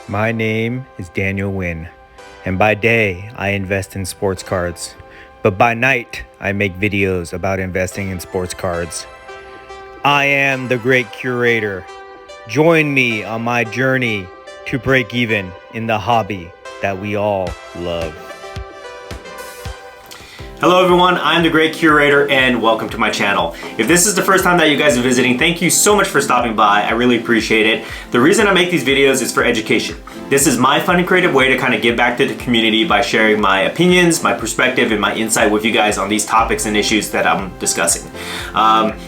My name is Daniel Wynn, and by day I invest in sports cards, but by night I make videos about investing in sports cards. I am the great curator. Join me on my journey to break even in the hobby that we all love. Hello everyone, I'm the Great Curator and welcome to my channel. If this is the first time that you guys are visiting, thank you so much for stopping by. I really appreciate it. The reason I make these videos is for education. This is my fun and creative way to kind of give back to the community by sharing my opinions, my perspective, and my insight with you guys on these topics and issues that I'm discussing.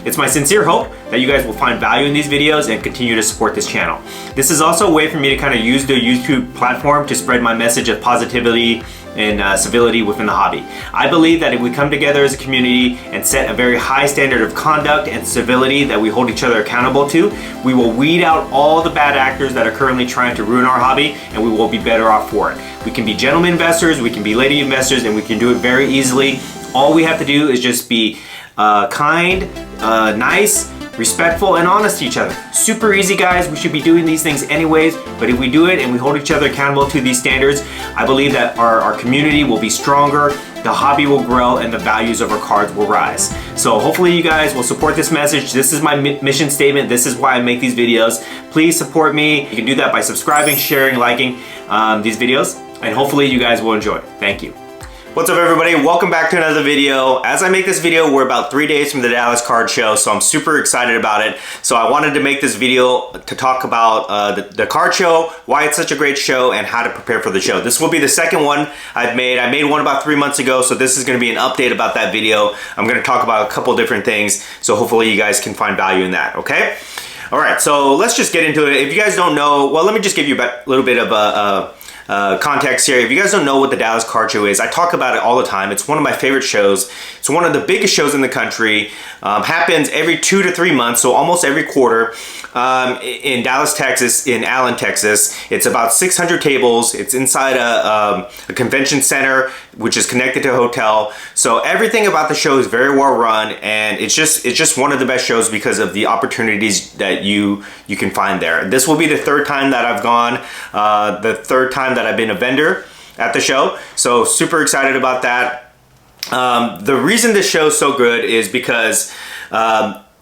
It's my sincere hope that you guys will find value in these videos and continue to support this channel. This is also a way for me to kind of use the YouTube platform to spread my message of positivity and civility within the hobby. I believe that if we come together as a community and set a very high standard of conduct and civility that we hold each other accountable to, we will weed out all the bad actors that are currently trying to ruin our hobby, and we will be better off for it. We can be gentlemen investors, we can be lady investors, and we can do it very easily. All we have to do is just be kind, nice, respectful, and honest to each other. Super easy, guys. We should be doing these things anyways, but if we do it and we hold each other accountable to these standards, I believe that our community will be stronger, the hobby will grow, and the values of our cards will rise. So hopefully you guys will support this message. This is my mission statement. This is why I make these videos. Please support me. You can do that by subscribing, sharing, liking these videos, and hopefully you guys will enjoy. Thank you. What's up everybody, welcome back to another video. As I make this video, we're about 3 days from the Dallas Card Show, so I'm super excited about it. So I wanted to make this video to talk about the card show, why it's such a great show, and how to prepare for the show. This will be the second one I've made. I made one about 3 months ago, so this is gonna be an update about that video. I'm gonna talk about a couple different things, so hopefully you guys can find value in that, okay? All right, so let's just get into it. If you guys don't know, well, let me just give you a little bit of context here. If you guys don't know what the Dallas Card Show is, I talk about it all the time. It's one of my favorite shows. It's one of the biggest shows in the country. Happens every 2 to 3 months, so almost every quarter. In Dallas, Texas, in Allen, Texas. It's about 600 tables. It's inside a convention center, which is connected to a hotel. So everything about the show is very well run, and it's just one of the best shows because of the opportunities that you can find there. This will be the third time that I've gone, the third time that I've been a vendor at the show. So super excited about that. The reason this show is so good is because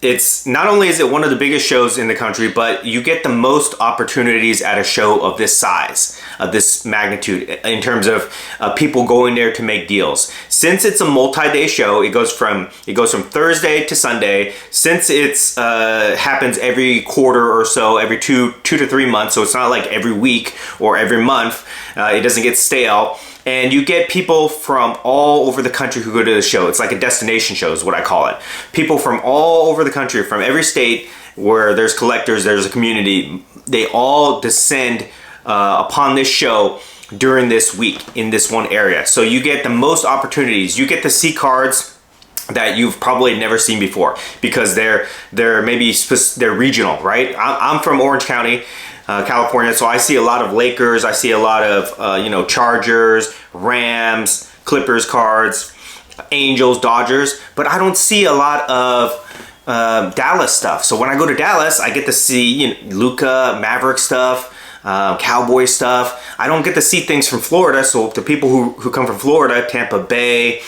it's not only is it one of the biggest shows in the country, but you get the most opportunities at a show of this size, of this magnitude, in terms of people going there to make deals. Since it's a multi-day show, it goes from Thursday to Sunday. Since it's happens every quarter or so, every two to 3 months, so it's not like every week or every month. It doesn't get stale. And you get people from all over the country who go to the show. It's like a destination show is what I call it. People from all over the country, from every state where there's collectors, there's a community, they all descend upon this show during this week in this one area. So you get the most opportunities. You get to see cards that you've probably never seen before because they're regional, right? I'm from Orange County, California, so I see a lot of Lakers, I see a lot of Chargers, Rams, Clippers cards, Angels, Dodgers, but I don't see a lot of Dallas stuff. So when I go to Dallas, I get to see Luka, Maverick stuff, Cowboy stuff. I don't get to see things from Florida, so the people who come from Florida, Tampa Bay,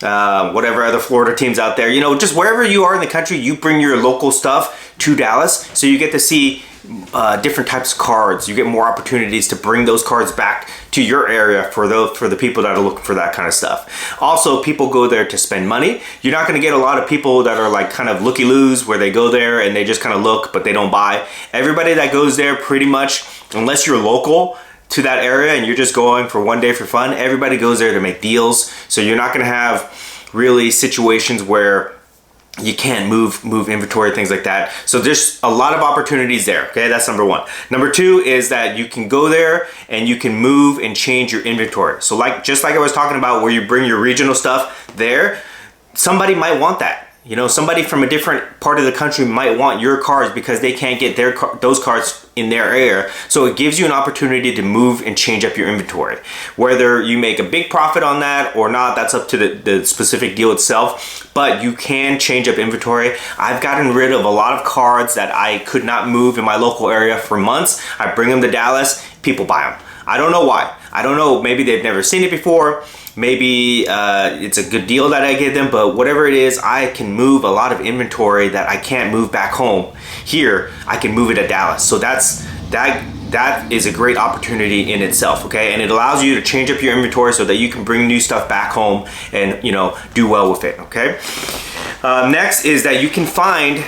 whatever other Florida teams out there, just wherever you are in the country, you bring your local stuff to Dallas, so you get to see different types of cards. You get more opportunities to bring those cards back to your area for the people that are looking for that kind of stuff. Also, people go there to spend money. You're not going to get a lot of people that are like kind of looky-loos where they go there and they just kind of look but they don't buy. Everybody that goes there pretty much, unless you're local to that area and you're just going for one day for fun, everybody goes there to make deals. So you're not going to have really situations where you can't move inventory, things like that. So there's a lot of opportunities there, okay? That's number one. Number two is that you can go there and you can move and change your inventory. So just like I was talking about where you bring your regional stuff there, somebody might want that. Somebody from a different part of the country might want your cards because they can't get those cards in their area. So it gives you an opportunity to move and change up your inventory. Whether you make a big profit on that or not, that's up to the specific deal itself, but you can change up inventory. I've gotten rid of a lot of cards that I could not move in my local area for months. I bring them to Dallas, people buy them. I don't know why. I don't know, maybe they've never seen it before. Maybe it's a good deal that I give them, but whatever it is, I can move a lot of inventory that I can't move back home. Here, I can move it at Dallas. So that is a great opportunity in itself, okay? And it allows you to change up your inventory so that you can bring new stuff back home and, you know, do well with it, okay? Next is that you can find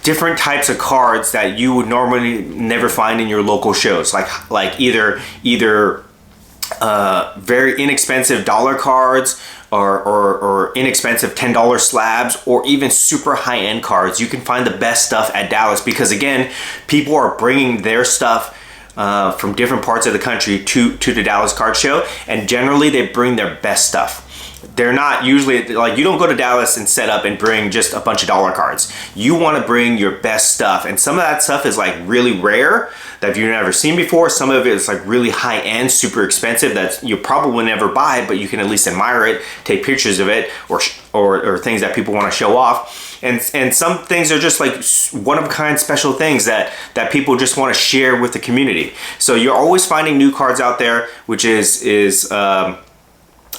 different types of cards that you would normally never find in your local shows, like either very inexpensive dollar cards or inexpensive $10 slabs, or even super high-end cards. You can find the best stuff at Dallas because, again, people are bringing their stuff from different parts of the country to the Dallas Card Show, and generally they bring their best stuff. They're not usually, like, you don't go to Dallas and set up and bring just a bunch of dollar cards. You want to bring your best stuff, and some of that stuff is like really rare that you've never seen before. Some of it is like really high end, super expensive that you probably never buy, but you can at least admire it, take pictures of it, or things that people want to show off. And some things are just like one-of-a-kind special things that people just want to share with the community. So you're always finding new cards out there, which is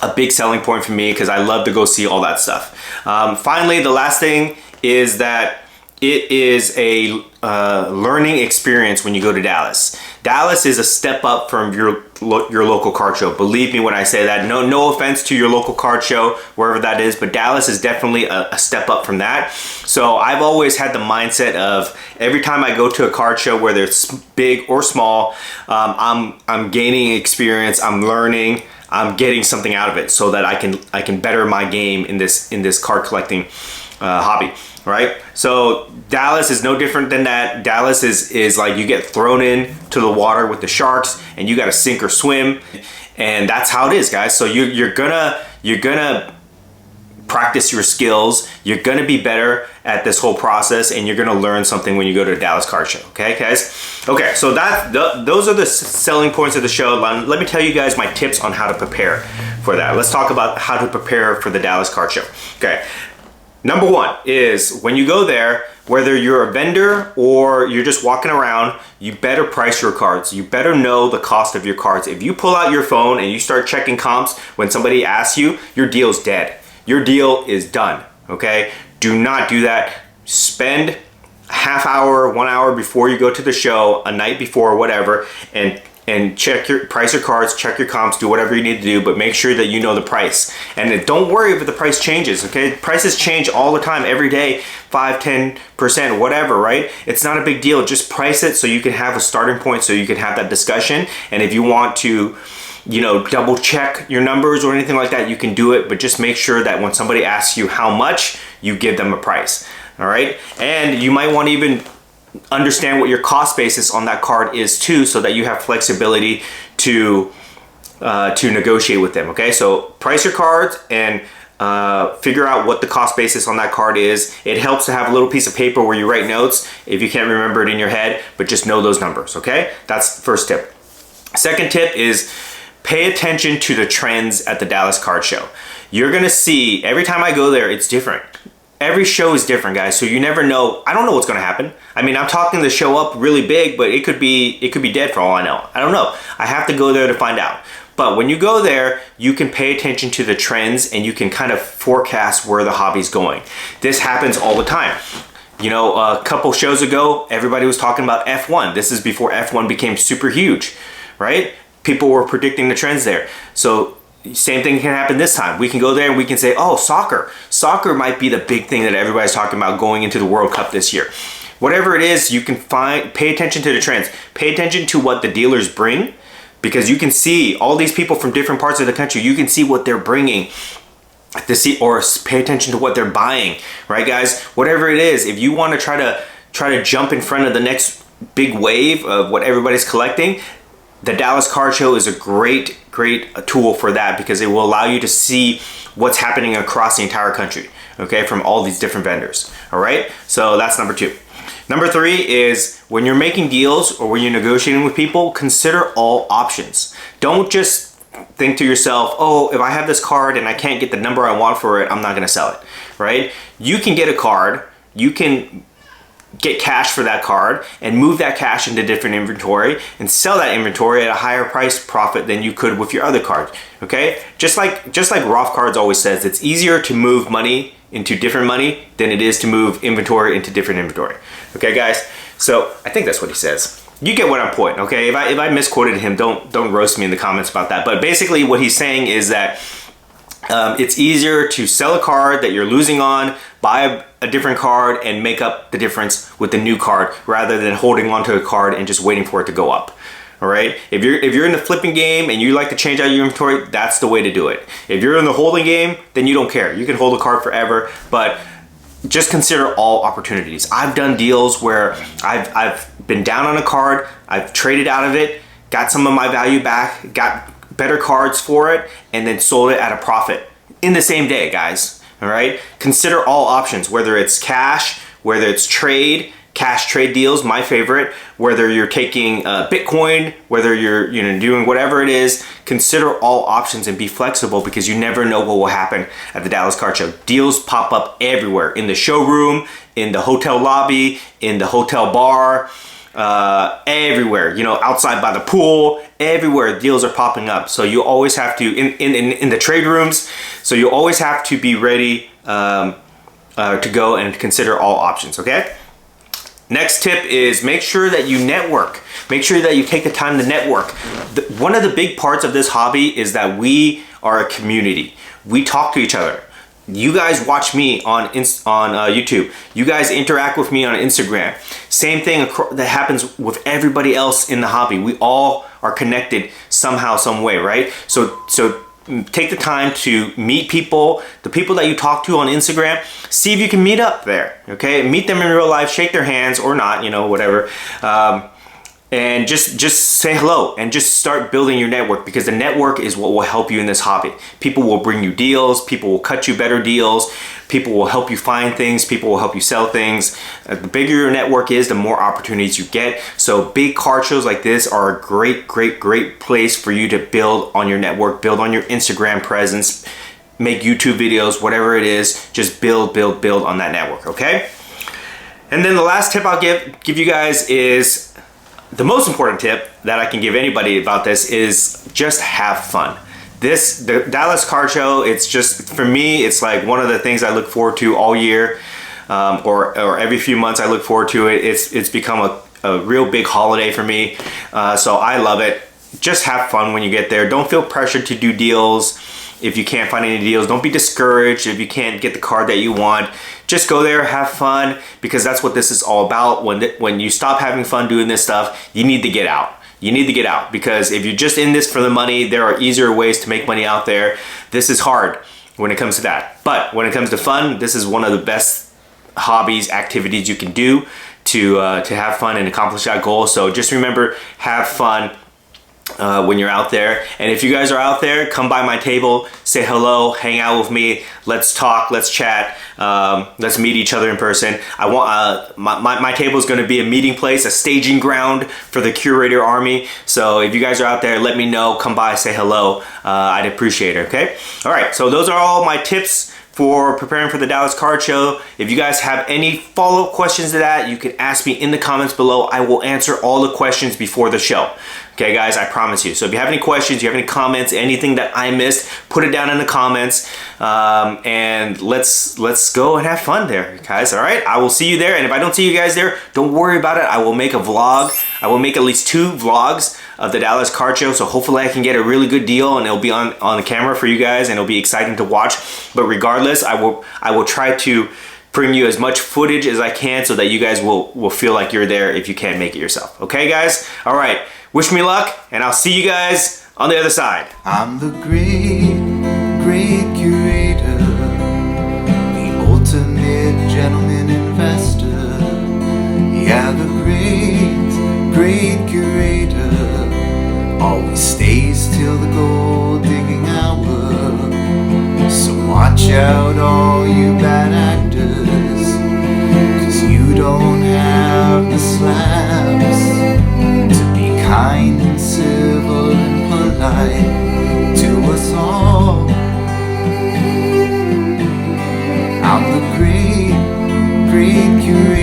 a big selling point for me because I love to go see all that stuff. Finally, the last thing is that it is a learning experience when you go to Dallas. Dallas is a step up from your local card show. Believe me when I say that. No offense to your local card show, wherever that is, but Dallas is definitely a step up from that. So I've always had the mindset of every time I go to a card show, whether it's big or small, I'm gaining experience, I'm learning, I'm getting something out of it so that I can better my game in this card collecting hobby, right? So Dallas is no different than that. Dallas is like you get thrown in to the water with the sharks and you got to sink or swim, and that's how it is, guys. So you're gonna practice your skills. You're gonna be better at this whole process, and you're gonna learn something when you go to the Dallas Card Show. Okay, guys. Okay, so those are the selling points of the show. Let me tell you guys my tips on how to prepare for that. Let's talk about how to prepare for the Dallas Card Show. Okay. Number one is when you go there, whether you're a vendor or you're just walking around, you better price your cards. You better know the cost of your cards. If you pull out your phone and you start checking comps when somebody asks you, your deal's dead. Your deal is done, okay? Do not do that. Spend a half hour, 1 hour before you go to the show, a night before, whatever, and price your cards, check your comps, do whatever you need to do, but make sure that you know the price. And then don't worry if the price changes, okay? Prices change all the time, every day, 5, 10%, whatever, right? It's not a big deal. Just price it so you can have a starting point, so you can have that discussion. And if you want to, you know, double check your numbers or anything like that, you can do it, but just make sure that when somebody asks you how much, you give them a price, all right? And you might want to even understand what your cost basis on that card is too, so that you have flexibility to negotiate with them, okay? So price your cards and figure out what the cost basis on that card is. It helps to have a little piece of paper where you write notes if you can't remember it in your head, but just know those numbers, okay? That's the first tip. Second tip is pay attention to the trends at the Dallas Card Show. You're gonna see, every time I go there, it's different. Every show is different, guys, so you never know. I don't know what's gonna happen. I mean, I'm talking the show up really big, but it could be dead for all I know. I don't know. I have to go there to find out. But when you go there, you can pay attention to the trends and you can kind of forecast where the hobby's going. This happens all the time. You know, a couple shows ago, everybody was talking about F1. This is before F1 became super huge, right? People were predicting the trends there. So same thing can happen this time. We can go there and we can say, oh, soccer. Soccer might be the big thing that everybody's talking about going into the World Cup this year. Whatever it is, you can pay attention to the trends. Pay attention to what the dealers bring, because you can see all these people from different parts of the country. You can see what they're bringing to see, or pay attention to what they're buying, right, guys? Whatever it is, if you want to try to jump in front of the next big wave of what everybody's collecting, the Dallas Card Show is a great tool for that, because it will allow you to see what's happening across the entire country, okay, from all these different vendors, all right? So that's number two. Number 3 is when you're making deals or when you're negotiating with people, consider all options. Don't just think to yourself, oh, if I have this card and I can't get the number I want for it, I'm not gonna sell it, right? You can get a card, you can get cash for that card and move that cash into different inventory and sell that inventory at a higher price profit than you could with your other card, okay? Just like Roth Cards always says, it's easier to move money into different money than it is to move inventory into different inventory. Okay, guys? So I think that's what he says. You get what I'm pointing, okay? If I misquoted him, don't roast me in the comments about that. But basically what he's saying is that it's easier to sell a card that you're losing on, buy a different card, and make up the difference with the new card rather than holding onto a card and just waiting for it to go up. All right, if you're in the flipping game and you like to change out your inventory, that's the way to do it. If you're in the holding game, then you don't care. You can hold a card forever, but just consider all opportunities. I've done deals where I've been down on a card, I've traded out of it, got some of my value back, got better cards for it, and then sold it at a profit in the same day, guys. All right, consider all options, whether it's cash, whether it's cash trade deals, my favorite, whether you're taking Bitcoin, whether you're doing whatever it is, consider all options and be flexible because you never know what will happen at the Dallas Card Show. Deals pop up everywhere, in the showroom, in the hotel lobby, in the hotel bar, everywhere, outside by the pool, everywhere deals are popping up. So you always have to, in the trade rooms, so you always have to be ready to go and consider all options, okay? Next tip is make sure that you network. Make sure that you take the time to network. One of the big parts of this hobby is that we are a community. We talk to each other. You guys watch me on YouTube. You guys interact with me on Instagram. Same thing that happens with everybody else in the hobby. We all are connected somehow, some way, right? So take the time to meet people, the people that you talk to on Instagram, see if you can meet up there, okay? Meet them in real life, shake their hands or not, whatever. And just say hello and just start building your network because the network is what will help you in this hobby. People will bring you deals, people will cut you better deals, people will help you find things, people will help you sell things. The bigger your network is, the more opportunities you get. So big card shows like this are a great place for you to build on your network, build on your Instagram presence, make YouTube videos, whatever it is, just build on that network, okay? And then the last tip I'll give you guys is, the most important tip that I can give anybody about this is just have fun. The Dallas Card Show, it's just, for me, it's like one of the things I look forward to all year, or every few months I look forward to it. It's become a real big holiday for me, so I love it. Just have fun when you get there. Don't feel pressured to do deals. If you can't find any deals, don't be discouraged if you can't get the card that you want. Just go there, have fun, because that's what this is all about. When you stop having fun doing this stuff, you need to get out. You need to get out, because if you're just in this for the money, there are easier ways to make money out there. This is hard when it comes to that. But when it comes to fun, this is one of the best hobbies, activities you can do to have fun and accomplish that goal. So just remember, have fun when you're out there. And if you guys are out there, come by my table, say hello, hang out with me, let's talk, let's chat, let's meet each other in person. I want my table is going to be a meeting place, a staging ground for the Curator Army. So if you guys are out there, let me know, come by, say hello. I'd appreciate it, okay? All right, so those are all my tips for preparing for the Dallas Card Show. If you guys have any follow-up questions to that, you can ask me in the comments below. I will answer all the questions before the show. Okay, guys, I promise you. So if you have any questions, you have any comments, anything that I missed, put it down in the comments, and let's go and have fun there, guys. All right, I will see you there. And if I don't see you guys there, don't worry about it. I will make a vlog. I will make at least 2 vlogs of the Dallas Card Show. So hopefully I can get a really good deal and it'll be on the camera for you guys, and it'll be exciting to watch. But regardless, I will try to bring you as much footage as I can so that you guys will feel like you're there if you can't make it yourself. Okay, guys? All right. Wish me luck, and I'll see you guys on the other side. I'm the great curator, the ultimate gentleman investor. Yeah, the great curator always stays till the gold digging hour. So watch out, all you bad actors, 'cause you don't have curator.